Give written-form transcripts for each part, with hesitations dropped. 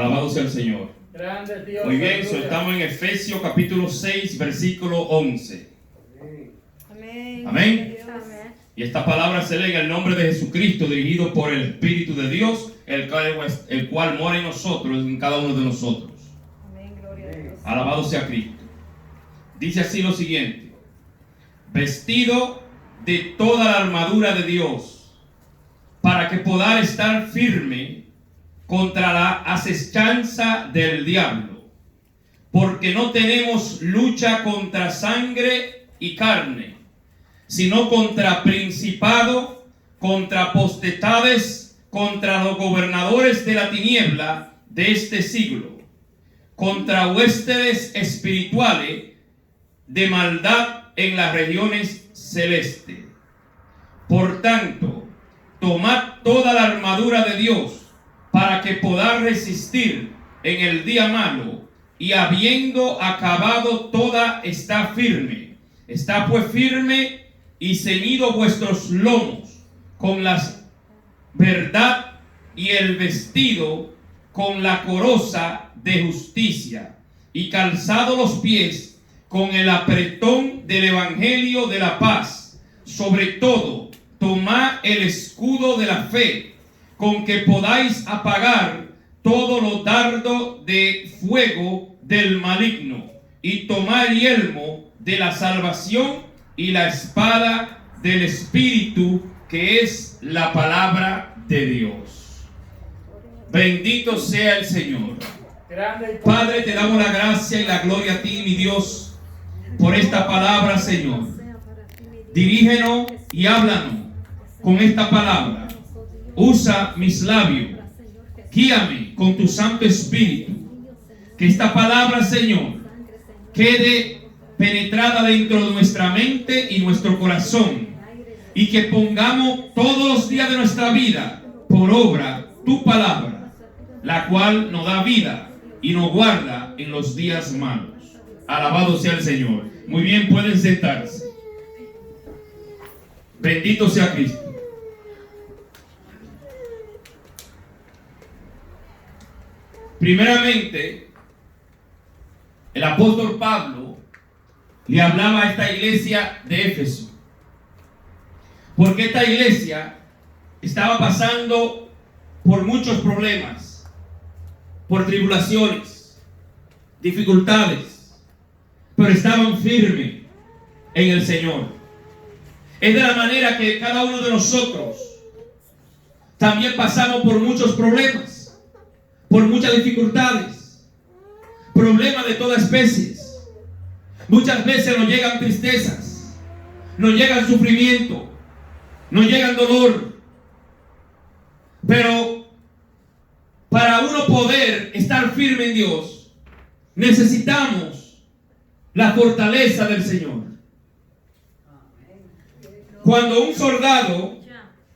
Alabado sea el Señor. Grande Dios. Muy bien, Aleluya. estamos en Efesios capítulo 6, versículo 11. Amén. Amén. Amén. Y esta palabra se lee en el nombre de Jesucristo, dirigido por el Espíritu de Dios, el cual mora en nosotros, en cada uno de nosotros. Amén. Gloria a Dios. Alabado sea Cristo. Dice así lo siguiente: vestido de toda la armadura de Dios, para que podáis estar firme contra la asechanza del diablo, porque no tenemos lucha contra sangre y carne, sino contra principado, contra potestades, contra los gobernadores de la tiniebla de este siglo, contra huestes espirituales de maldad en las regiones celestes. Por tanto, tomad toda la armadura de Dios, para que podáis resistir en el día malo, y habiendo acabado toda, está firme. Está pues firme y ceñido vuestros lomos con la verdad, y el vestido con la coraza de justicia, y calzado los pies con el apretón del evangelio de la paz. Sobre todo, tomad el escudo de la fe, con que podáis apagar todos los dardos de fuego del maligno, y tomad el yelmo de la salvación y la espada del Espíritu, que es la palabra de Dios. Bendito sea el Señor. Grande y Padre, te damos la gracia y la gloria a ti, mi Dios, por esta palabra, Señor. Dirígenos y háblanos con esta palabra. Usa mis labios. Guíame con tu Santo Espíritu. Que esta palabra, Señor, quede penetrada dentro de nuestra mente y nuestro corazón, y que pongamos todos los días de nuestra vida por obra tu palabra, la cual nos da vida y nos guarda en los días malos. Alabado sea el Señor. Muy bien, pueden sentarse. Bendito sea Cristo. Primeramente, el apóstol Pablo le hablaba a esta iglesia de Éfeso, porque esta iglesia estaba pasando por muchos problemas, por tribulaciones, dificultades, pero estaban firmes en el Señor. Es de la manera que cada uno de nosotros también pasamos por muchos problemas, por muchas dificultades, problemas de toda especie. Muchas veces nos llegan tristezas, nos llegan sufrimiento, nos llegan dolor. Pero para uno poder estar firme en Dios, necesitamos la fortaleza del Señor. Cuando un soldado,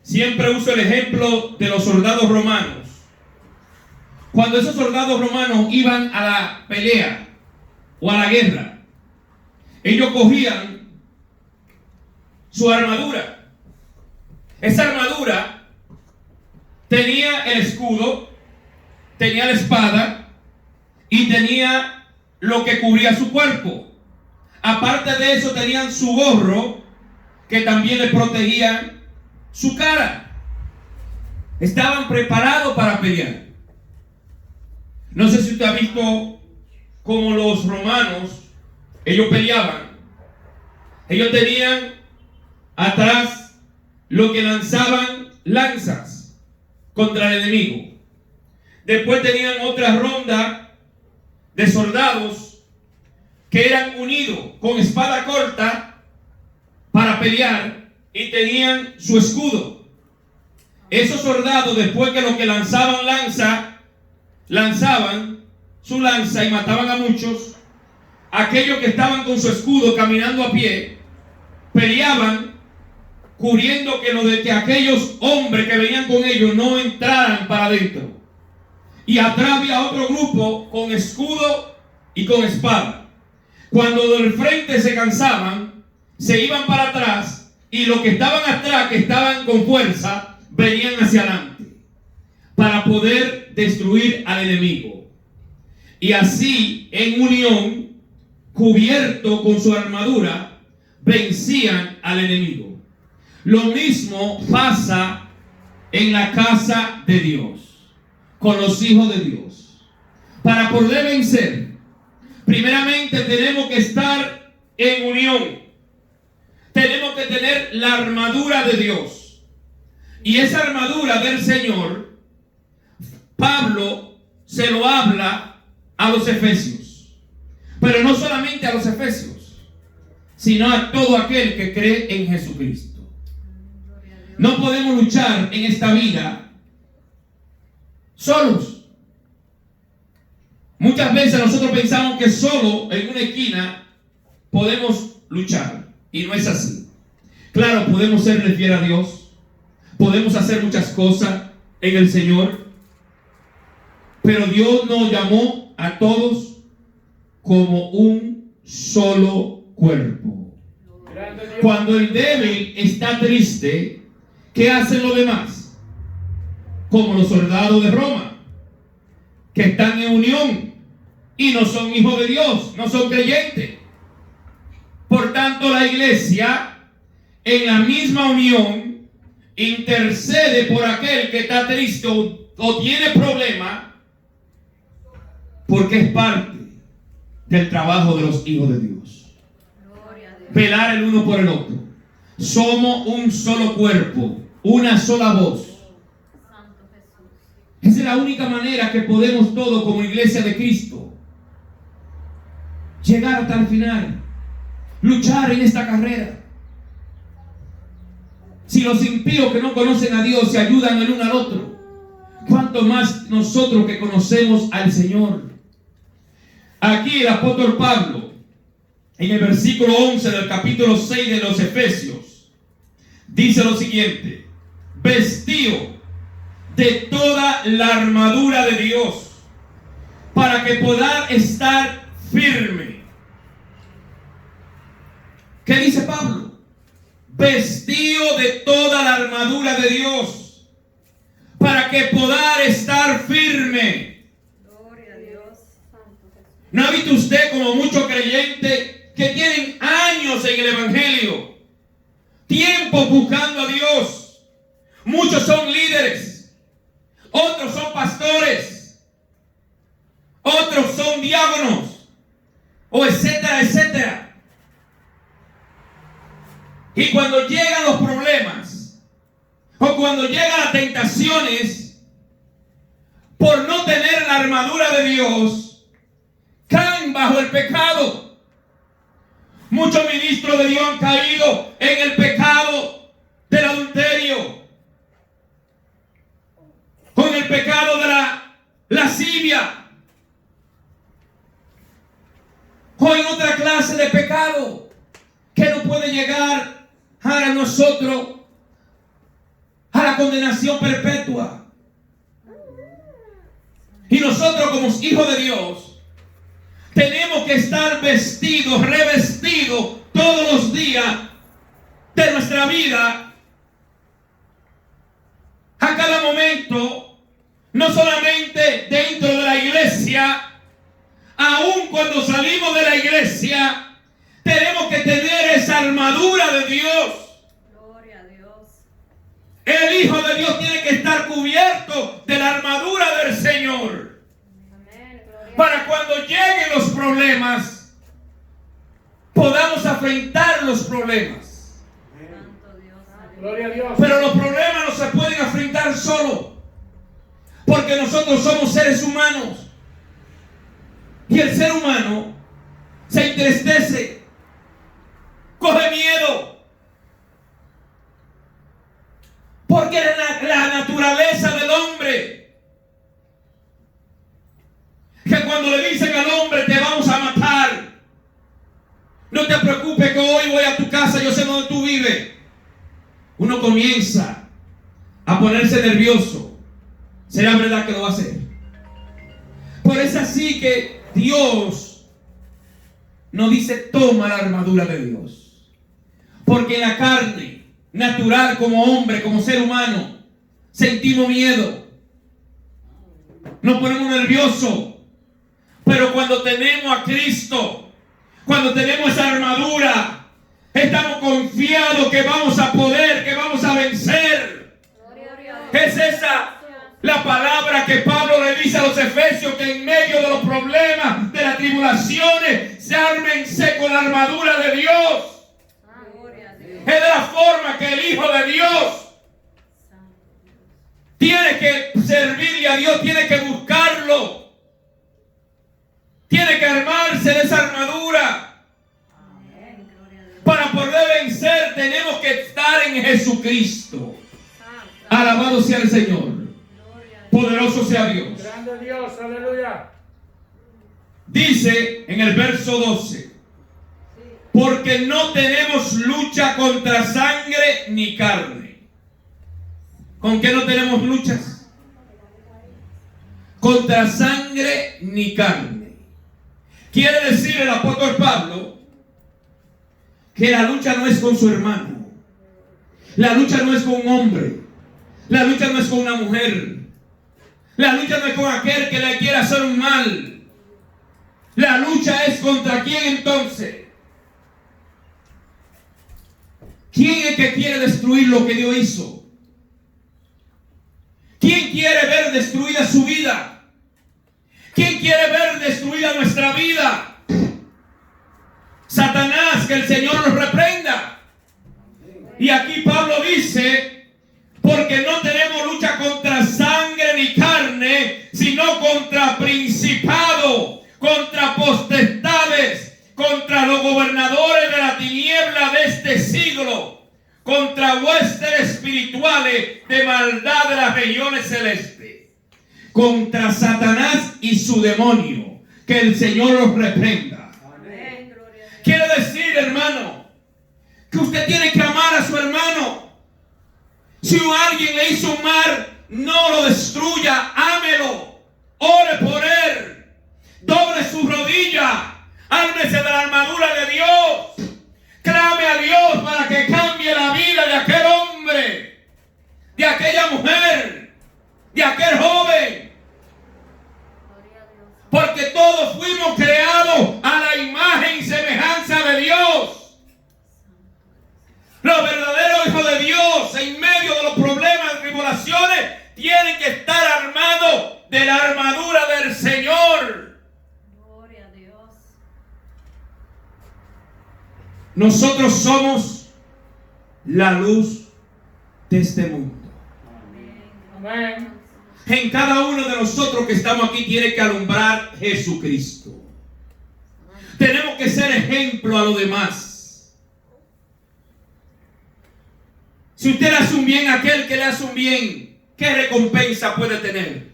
siempre uso el ejemplo de los soldados romanos, cuando esos soldados romanos iban a la pelea o a la guerra, ellos cogían su armadura. Esa armadura tenía el escudo, tenía la espada y tenía lo que cubría su cuerpo. Aparte de eso, tenían su gorro, que también le protegía su cara. Estaban preparados para pelear. No sé si usted ha visto cómo los romanos, ellos peleaban. Ellos tenían atrás lo que lanzaban lanzas contra el enemigo. Después tenían otra ronda de soldados que eran unidos con espada corta para pelear, y tenían su escudo. Esos soldados, después que los que lanzaban lanzaban su lanza y mataban a muchos, aquellos que estaban con su escudo caminando a pie peleaban cubriendo que aquellos hombres que venían con ellos no entraran para adentro. Y atrás había otro grupo con escudo y con espada. Cuando del frente se cansaban, se iban para atrás, y los que estaban atrás, que estaban con fuerza, venían hacia adelante. para poder destruir al enemigo. Y así, en unión, cubierto con su armadura, vencían al enemigo. Lo mismo pasa en la casa de Dios, con los hijos de Dios. Para poder vencer, primeramente tenemos que estar en unión. Tenemos que tener la armadura de Dios. Y esa armadura del Señor, Pablo se lo habla a los efesios. Pero no solamente a los efesios, sino a todo aquel que cree en Jesucristo. No podemos luchar en esta vida solos. Muchas veces nosotros pensamos que solo en una esquina podemos luchar. Y no es así. Claro, podemos serle fiel a Dios. Podemos hacer muchas cosas en el Señor. Pero Dios nos llamó a todos como un solo cuerpo. Cuando el débil está triste, ¿qué hacen los demás? Como los soldados de Roma, que están en unión y no son hijos de Dios, no son creyentes. Por tanto, la iglesia, en la misma unión, intercede por aquel que está triste o tiene problema, porque es parte del trabajo de los hijos de Dios. Velar el uno por el otro. Somos un solo cuerpo, una sola voz. Esa es la única manera que podemos todos como iglesia de Cristo llegar hasta el final, luchar en esta carrera. Si los impíos que no conocen a Dios se ayudan el uno al otro, ¿cuánto más nosotros que conocemos al Señor? Aquí el apóstol Pablo, en el versículo 11 del capítulo 6 de los Efesios, dice lo siguiente: vestido de toda la armadura de Dios, para que podáis estar firme. ¿Qué dice Pablo? Vestido de toda la armadura de Dios, para que podáis estar firme. Gloria a Dios. Santo Jesús. ¿No ha visto usted como muchos creyentes que tienen años en el Evangelio, tiempo buscando a Dios? Muchos son líderes, otros son pastores, otros son diáconos, o etcétera, etcétera. Y cuando llegan los problemas, o cuando llegan las tentaciones, por no tener la armadura de Dios, caen bajo el pecado. Muchos ministros de Dios han caído en el pecado del adulterio, con el pecado de la lascivia, o en otra clase de pecado que no puede llegar a nosotros a la condenación perpetua. Y nosotros como hijos de Dios tenemos que estar vestidos, revestidos todos los días de nuestra vida, a cada momento, no solamente dentro de la iglesia, aun cuando salimos de la iglesia, tenemos que tener esa armadura de Dios. Gloria a Dios. El Hijo de Dios tiene que estar cubierto de la armadura del Señor. Amén. Gloria Para cuando lleguen los problemas, podamos afrontar los problemas. Santo Dios. Gloria a Dios. Pero los problemas no se pueden afrontar solo, porque nosotros somos seres humanos. Y el ser humano se entristece, coge miedo, porque la naturaleza del hombre, que cuando le dicen al hombre te vamos a matar, no te preocupes que hoy voy a tu casa, yo sé dónde tú vives, uno comienza a ponerse nervioso. ¿Será verdad que lo va a hacer? Por eso es así que Dios nos dice: toma la armadura de Dios. Porque en la carne natural, como hombre, como ser humano, sentimos miedo. nos ponemos nerviosos. Pero cuando tenemos a Cristo, cuando tenemos esa armadura, estamos confiados que vamos a poder, que vamos a vencer. Es esa la palabra que Pablo le dice a los efesios, que en medio de los problemas, de las tribulaciones, se ármense con la armadura de Dios. Es de la forma que el Hijo de Dios tiene que servirle a Dios, tiene que buscarlo, tiene que armarse de esa armadura. Para poder vencer tenemos que estar en Jesucristo. Alabado sea el Señor. Poderoso sea Dios. Grande Dios, aleluya. Dice en el verso 12: porque no tenemos lucha contra sangre ni carne. ¿Con qué no tenemos luchas? Contra sangre ni carne. Quiere decir el apóstol Pablo que la lucha no es con su hermano. La lucha no es con un hombre. La lucha no es con una mujer. La lucha no es con aquel que le quiera hacer un mal. La lucha es contra quién entonces. ¿Quién es que quiere destruir lo que Dios hizo? ¿Quién quiere ver destruida su vida? ¿Quién quiere ver destruida nuestra vida? Satanás, que el Señor nos reprenda. Y aquí Pablo dice: porque no tenemos lucha contra sangre ni carne, sino contra principados, contra potestades, contra los gobernadores de la tiniebla de este siglo, contra huestes espirituales de maldad de las regiones celestes, contra Satanás y su demonio. Que el Señor los reprenda. Amén. Quiere decir, hermano, que usted tiene que amar a su hermano. Si alguien le hizo un mal, no lo destruya, ámelo, ore por él, doble su rodilla, ármese de la armadura de Dios, clame a Dios para que cambie la vida de aquel hombre, de aquella mujer, de aquel joven, porque todos fuimos creados a la imagen y semejanza de Dios. Los verdaderos hijos de Dios, en medio de los problemas y tribulaciones, tienen que estar armados de la armadura del Señor. Gloria a Dios. Nosotros somos la luz de este mundo. Amén. En cada uno de nosotros que estamos aquí tiene que alumbrar Jesucristo. Tenemos que ser ejemplo a los demás. Si usted le hace un bien a aquel que le hace un bien, ¿qué recompensa puede tener?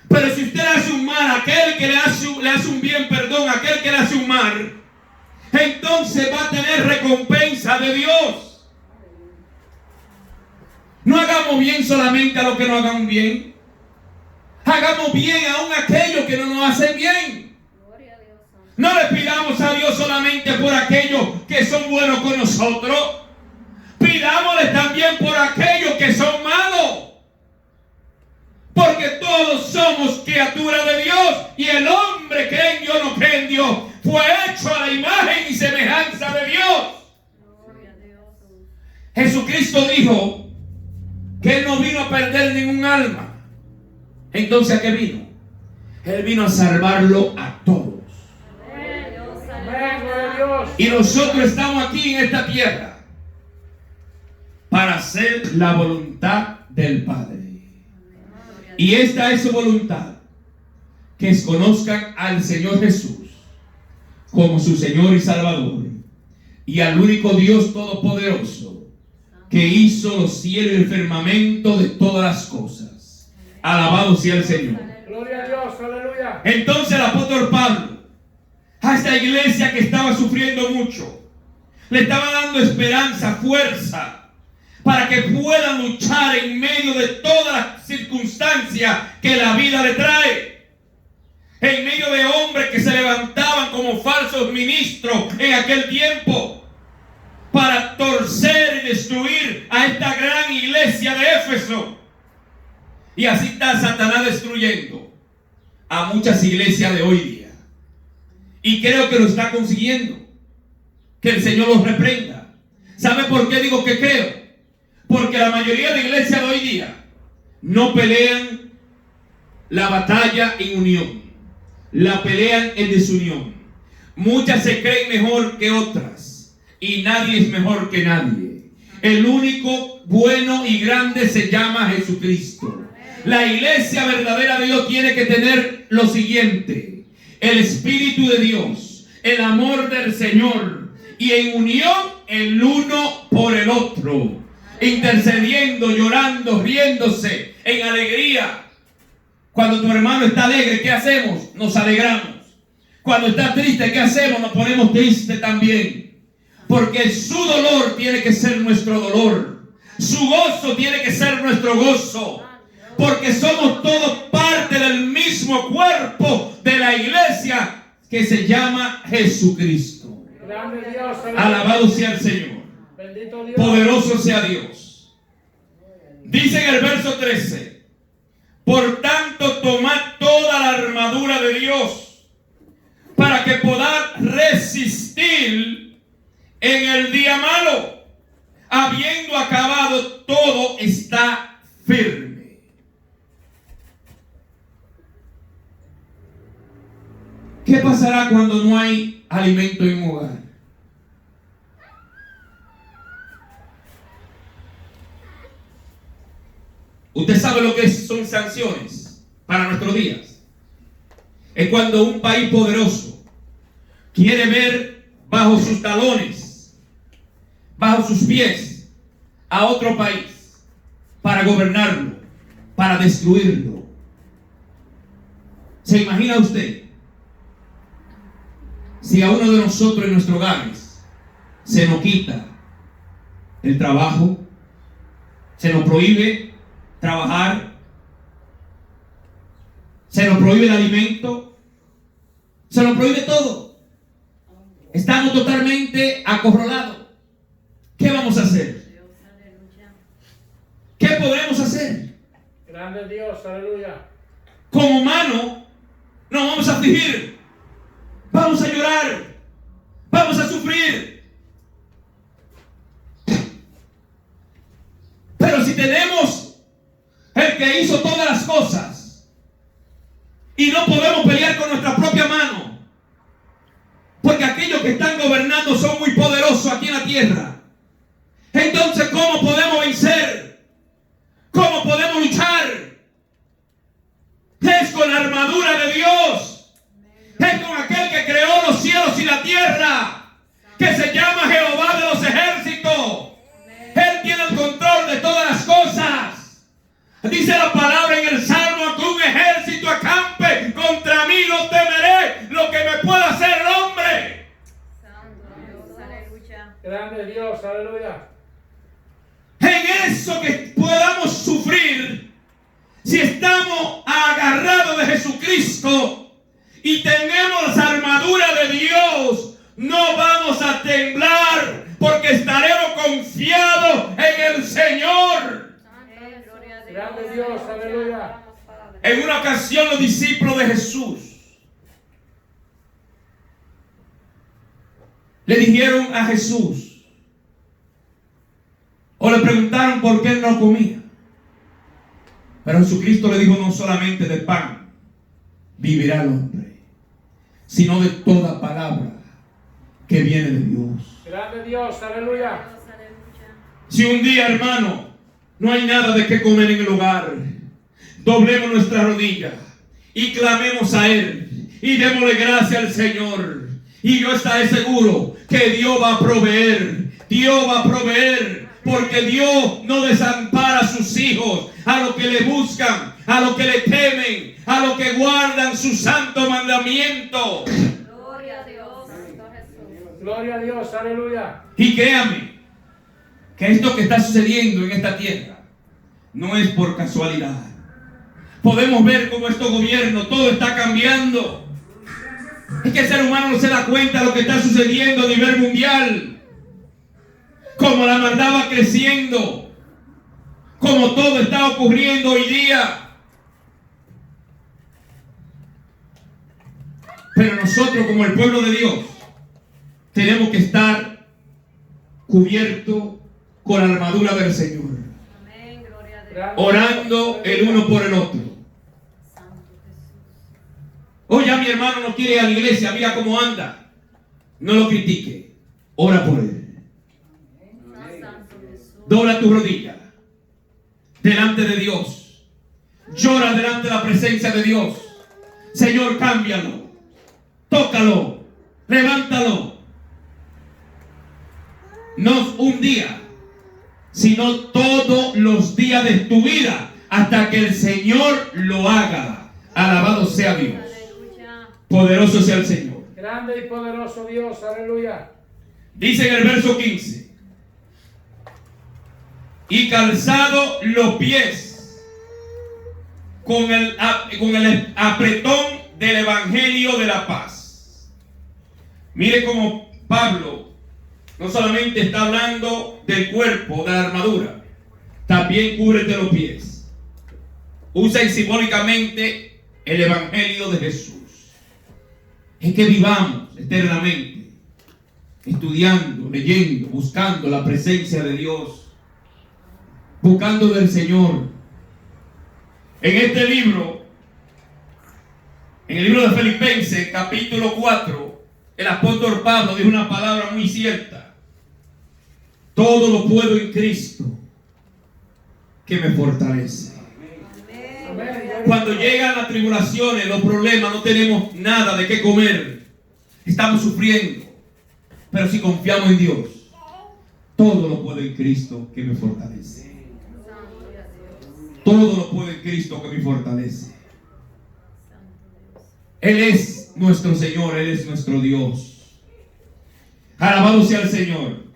Pero si usted le hace un mal a aquel que le hace un bien, a aquel que le hace un mal, entonces va a tener recompensa de Dios. No hagamos bien solamente a los que nos hagan bien. Hagamos bien aún a aquellos que no nos hacen bien. Gloria a Dios. No le pidamos a Dios solamente por aquellos que son buenos con nosotros. Pidámosle también por aquellos que son malos. Porque todos somos criaturas de Dios. Y el hombre cree en Dios, no cree en Dios, fue hecho a la imagen y semejanza de Dios. Gloria a Dios. Jesucristo dijo que Él no vino a perder ningún alma. Entonces, ¿a qué vino? Él vino a salvarlo a todos. Amén. Dios, Amén, gloria a Dios. Y nosotros estamos aquí en esta tierra para hacer la voluntad del Padre. Y esta es su voluntad: que conozcan al Señor Jesús como su Señor y Salvador, y al único Dios todopoderoso que hizo los cielos y el firmamento de todas las cosas. Alabado sea el Señor. Gloria a Dios, aleluya. Entonces el apóstol Pablo, a esta iglesia que estaba sufriendo mucho, le estaba dando esperanza, fuerza, para que puedan luchar en medio de todas las circunstancias que la vida le trae. En medio de hombres que se levantaban como falsos ministros en aquel tiempo para torcer y destruir a esta gran iglesia de Éfeso. Y así está Satanás destruyendo a muchas iglesias de hoy día. Y creo que lo está consiguiendo. Que el Señor los reprenda. ¿Sabe por qué digo que creo? Porque la mayoría de iglesias de hoy día no pelean la batalla en unión. La pelean en desunión. Muchas se creen mejor que otras. Y nadie es mejor que nadie. El único bueno y grande se llama Jesucristo. La iglesia verdadera de Dios tiene que tener lo siguiente: el Espíritu de Dios, el amor del Señor, y en unión el uno por el otro, intercediendo, llorando, riéndose, en alegría. Cuando tu hermano está alegre, ¿qué hacemos? Nos alegramos. Cuando está triste, ¿qué hacemos? Nos ponemos tristes también. Porque su dolor tiene que ser nuestro dolor. Su gozo tiene que ser nuestro gozo. Porque somos todos parte del mismo cuerpo de la iglesia que se llama Jesucristo. Grande Dios, aleluya. Alabado sea el Señor. Bendito Dios. Poderoso sea Dios. Dice en el verso 13: por tanto, tomad toda la armadura de Dios para que podáis resistir en el día malo. Habiendo acabado todo, está firme. ¿Qué pasará cuando no hay alimento en un hogar? Usted sabe lo que son sanciones para nuestros días. Es cuando un país poderoso quiere ver bajo sus talones, bajo sus pies, a otro país para gobernarlo, para destruirlo. ¿Se imagina usted si a uno de nosotros en nuestros hogares se nos quita el trabajo, se nos prohíbe trabajar, se nos prohíbe el alimento, se nos prohíbe todo? Estamos totalmente acorralados. ¿Qué vamos a hacer? Dios, aleluya. ¿Qué podremos hacer? Grande Dios, aleluya. Como humanos nos vamos a afligir, vamos a llorar, vamos a sufrir. Pero si tenemos el que hizo todas las cosas y no podemos pelear con nuestra propia mano, porque aquellos que están gobernando son muy poderosos aquí en la tierra, entonces ¿cómo podemos vencer? ¿Cómo podemos luchar? Es con la armadura de Dios. Es con aquel que creó los cielos y la tierra, que se llama Jehová de los ejércitos. Él tiene el control de todas las cosas. Dice la palabra en el Salmo: que un ejército acampe contra mí, no temeré lo que me pueda hacer el hombre. Santo Dios, aleluya. Grande Dios, aleluya. En eso que podamos sufrir, si estamos agarrados de Jesucristo y tenemos las armaduras de Dios, no vamos a temblar, porque estaremos confiados en el Señor. Gloria a Dios. Grande Dios, aleluya. Vamos, Padre. En una ocasión los discípulos de Jesús le dijeron a Jesús, o le preguntaron por qué él no comía. Pero Jesucristo le dijo: no solamente de pan vivirá el hombre, sino de toda palabra que viene de Dios. Grande Dios, aleluya. Dios, aleluya. Si un día, hermano, no hay nada de qué comer en el hogar, doblemos nuestra rodilla y clamemos a Él y démosle gracias al Señor. Y yo estaré seguro que Dios va a proveer. Dios va a proveer, porque Dios no desampara a sus hijos, a los que le buscan, a los que le temen, a los que guardan su santo mandamiento. Gloria a Dios, Santo Jesús. Gloria a Dios, aleluya. Y créame que esto que está sucediendo en esta tierra no es por casualidad. Podemos ver cómo estos gobiernos, todo está cambiando. Es que el ser humano no se da cuenta de lo que está sucediendo a nivel mundial. Como la maldad va creciendo, como todo está ocurriendo hoy día. Pero nosotros, como el pueblo de Dios, tenemos que estar cubiertos con la armadura del Señor, Amén, gloria a Dios. orando el uno por el otro. Santo Jesús. Oh, ya mi hermano no quiere ir a la iglesia, mira cómo anda. No lo critique, ora por él. Santo Jesús. Dobla tu rodilla delante de Dios. Llora delante de la presencia de Dios. Señor, cámbialo. Tócalo. Levántalo. No un día, sino todos los días de tu vida, hasta que el Señor lo haga. Alabado sea Dios. Aleluya. Poderoso sea el Señor. Grande y poderoso Dios, aleluya. Dice en el verso 15: y calzado los pies con el apretón del evangelio de la paz. Mire cómo Pablo no solamente está hablando del cuerpo, de la armadura, también cúbrete los pies. Usa simbólicamente el evangelio de Jesús. Es que vivamos eternamente estudiando, leyendo, buscando la presencia de Dios, buscando del Señor. En este libro, en el libro de Filipenses, capítulo 4, el apóstol Pablo dijo una palabra muy cierta: todo lo puedo en Cristo que me fortalece. Amén. Cuando llegan las tribulaciones, los problemas, no tenemos nada de qué comer, estamos sufriendo, pero si confiamos en Dios, todo lo puedo en Cristo que me fortalece. Santo Dios. Todo lo puedo en Cristo que me fortalece. Santo Dios. Él es nuestro Señor, Él es nuestro Dios. Alabado sea el Señor.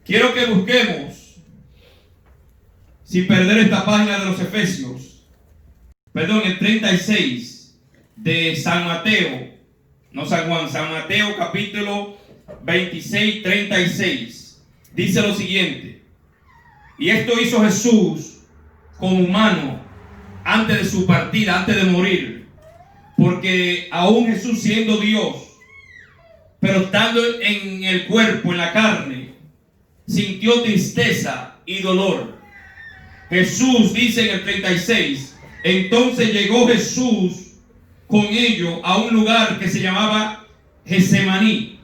Quiero que busquemos, sin perder esta página de los Efesios, el 36 de San Mateo, no San Juan, San Mateo capítulo 26, 36. Dice lo siguiente: y esto hizo Jesús como humano antes de su partida, antes de morir, porque aún Jesús siendo Dios, pero estando en el cuerpo, en la carne, sintió tristeza y dolor. Jesús dice en el 36: entonces llegó Jesús con ellos a un lugar que se llamaba Getsemaní,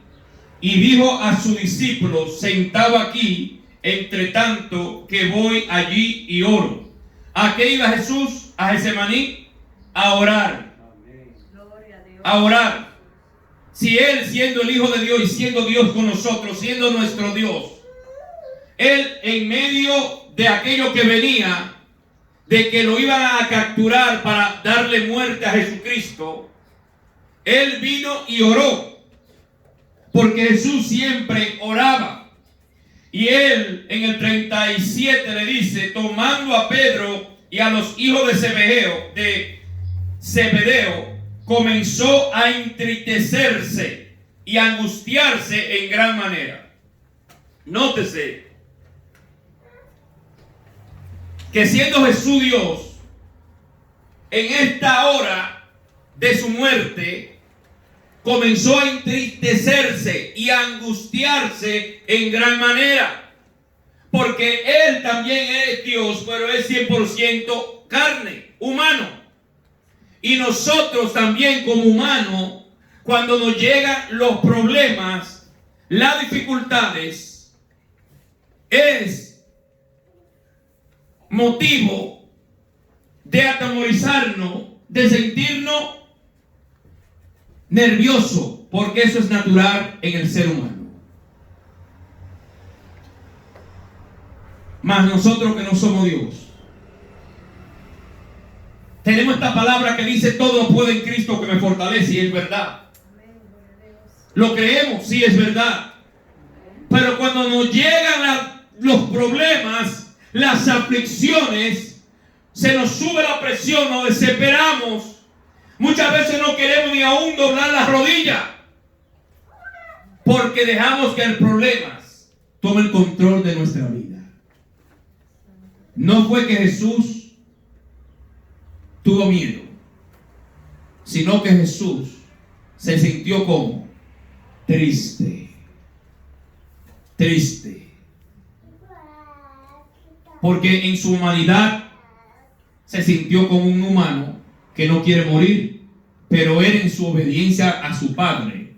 y dijo a sus discípulos: sentado aquí, entre tanto que voy allí y oro. ¿A qué iba Jesús a Getsemaní? A orar. Gloria a Dios. A orar. Si Él, siendo el Hijo de Dios y siendo Dios con nosotros, siendo nuestro Dios, Él, en medio de aquello que venía, de que lo iban a capturar para darle muerte a Jesucristo, Él vino y oró, porque Jesús siempre oraba. Y Él en el 37 le dice, tomando a Pedro y a los hijos de Zebedeo, comenzó a entristecerse y a angustiarse en gran manera. Nótese que siendo Jesús Dios, en esta hora de su muerte, comenzó a entristecerse y a angustiarse en gran manera, porque Él también es Dios, pero es 100% carne, humano. Y nosotros también como humanos, cuando nos llegan los problemas, las dificultades, es motivo de atemorizarnos, de sentirnos nerviosos, porque eso es natural en el ser humano. Mas nosotros que no somos Dios, tenemos esta palabra que dice: todo lo puedo en Cristo que me fortalece, y es verdad. Lo creemos, sí, es verdad. Pero cuando nos llegan los problemas, las aflicciones, se nos sube la presión, nos desesperamos. Muchas veces no queremos ni aún doblar las rodillas, porque dejamos que el problema tome el control de nuestra vida. No fue que Jesús tuvo miedo, sino que Jesús se sintió como triste. Triste. Porque en su humanidad se sintió como un humano que no quiere morir, pero él en su obediencia a su Padre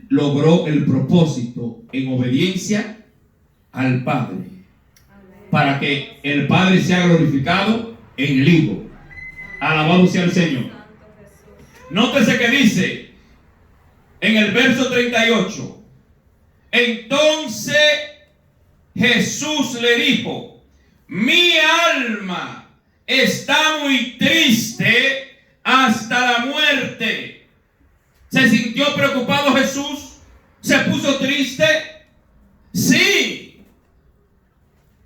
logró el propósito en obediencia al Padre, para que el Padre sea glorificado en el Hijo. Alabado sea el Señor. Nótese que dice en el verso 38: entonces Jesús le dijo: mi alma está muy triste hasta la muerte. ¿Se sintió preocupado Jesús? ¿Se puso triste? Sí.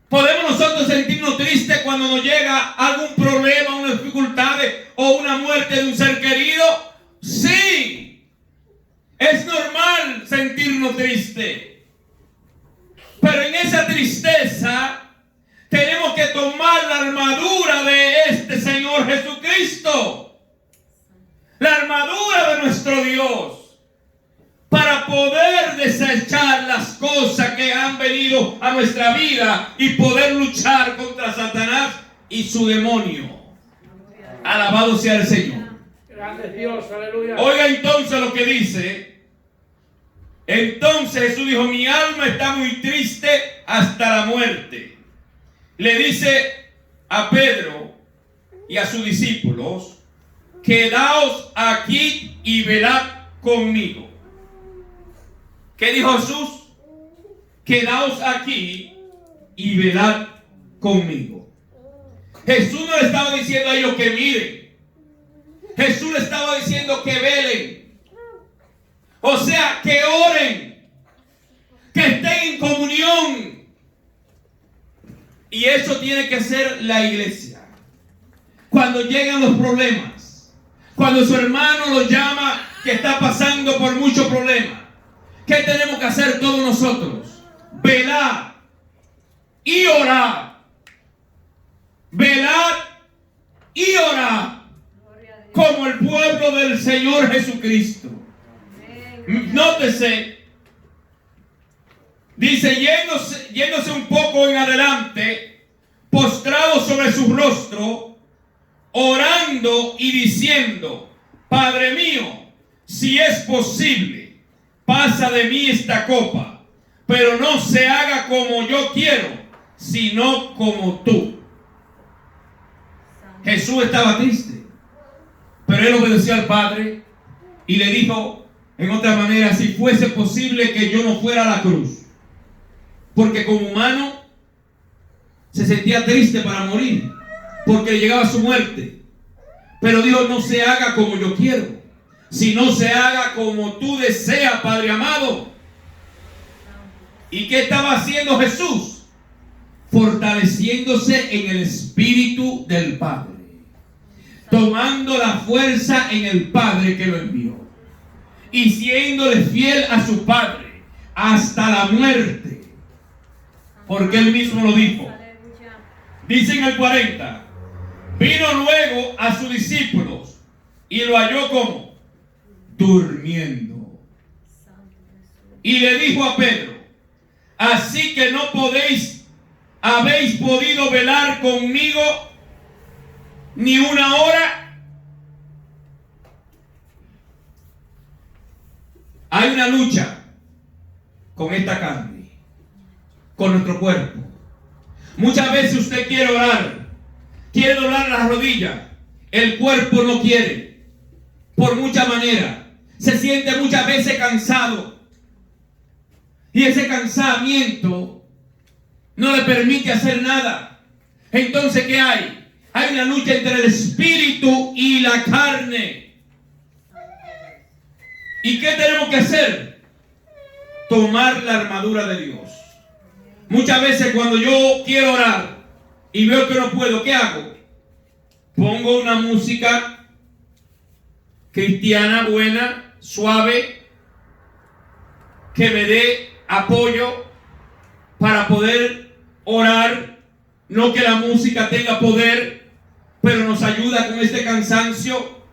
¿Podemos nosotros sentirnos tristes cuando nos llega algún problema, una dificultad o una muerte de un ser querido? Sí. Es normal sentirnos tristes. Pero en esa tristeza tenemos que tomar la armadura de este Señor Jesucristo, la armadura de nuestro Dios, para poder desechar las cosas que han venido a nuestra vida y poder luchar contra Satanás y su demonio. Alabado sea el Señor. Grande Dios, aleluya. Oiga entonces lo que dice. Entonces Jesús dijo: mi alma está muy triste hasta la muerte. Le dice a Pedro y a sus discípulos: quedaos aquí y velad conmigo. ¿Qué dijo Jesús? Quedaos aquí y velad conmigo. Jesús no le estaba diciendo a ellos que miren. Jesús le estaba diciendo que velen. O sea, que oren, que estén en comunión. Y eso tiene que ser la iglesia. Cuando llegan los problemas, cuando su hermano lo llama que está pasando por muchos problemas, ¿qué tenemos que hacer todos nosotros? Velar y orar. Velar y orar como el pueblo del Señor Jesucristo. Nótese, dice, yéndose un poco en adelante, postrado sobre su rostro, orando y diciendo: Padre mío, si es posible, pasa de mí esta copa, pero no se haga como yo quiero, sino como tú. Jesús estaba triste, pero él obedeció al Padre y le dijo, en otra manera: si fuese posible que yo no fuera a la cruz. Porque como humano se sentía triste para morir, porque le llegaba su muerte. Pero dijo: no se haga como yo quiero, sino se haga como tú deseas, Padre amado. ¿Y qué estaba haciendo Jesús? Fortaleciéndose en el Espíritu del Padre, tomando la fuerza en el Padre que lo envió, y siéndole fiel a su Padre hasta la muerte, porque él mismo lo dijo. Dice en el 40: vino luego a sus discípulos y lo halló como durmiendo, y le dijo a Pedro: así que no habéis podido velar conmigo ni una hora. Hay una lucha con esta carne, con nuestro cuerpo. Muchas veces usted quiere orar, quiere doblar las rodillas, el cuerpo no quiere, por muchas maneras. Se siente muchas veces cansado, y ese cansamiento no le permite hacer nada. Entonces, ¿qué hay? Hay una lucha entre el espíritu y la carne. ¿Y qué tenemos que hacer? Tomar la armadura de Dios. Muchas veces cuando yo quiero orar y veo que no puedo, ¿qué hago? Pongo una música cristiana buena, suave, que me dé apoyo para poder orar. No que la música tenga poder, pero nos ayuda con este cansancio.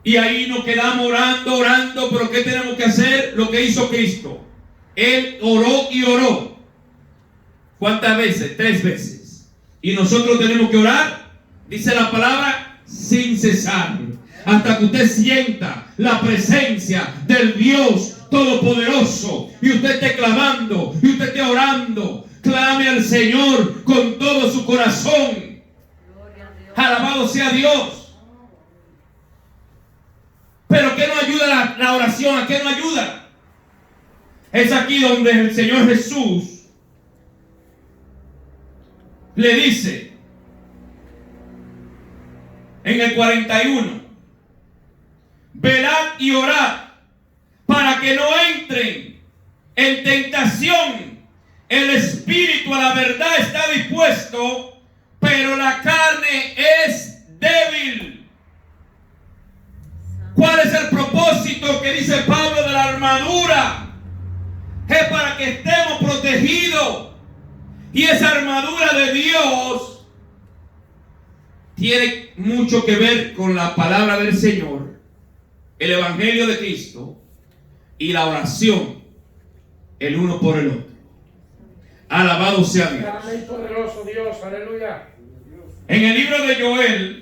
Y ahí nos quedamos orando, pero ¿qué tenemos que hacer? Lo que hizo Cristo. Él oró y oró. ¿Cuántas veces? 3 veces. Y nosotros tenemos que orar, dice la palabra, sin cesar. Hasta que usted sienta la presencia del Dios Todopoderoso. Y usted esté clamando, y usted esté orando. Clame al Señor con todo su corazón. Alabado sea Dios. Pero ¿qué nos ayuda la oración? ¿A qué nos ayuda? Es aquí donde el Señor Jesús le dice en el 41: velad y orad para que no entren en tentación. El espíritu a la verdad está dispuesto, pero la carne es débil. ¿Cuál es el propósito que dice Pablo de la armadura? Es para que estemos protegidos. Y esa armadura de Dios tiene mucho que ver con la palabra del Señor, el Evangelio de Cristo y la oración el uno por el otro. Alabado sea Dios. Grande y poderoso Dios, aleluya. En el libro de Joel,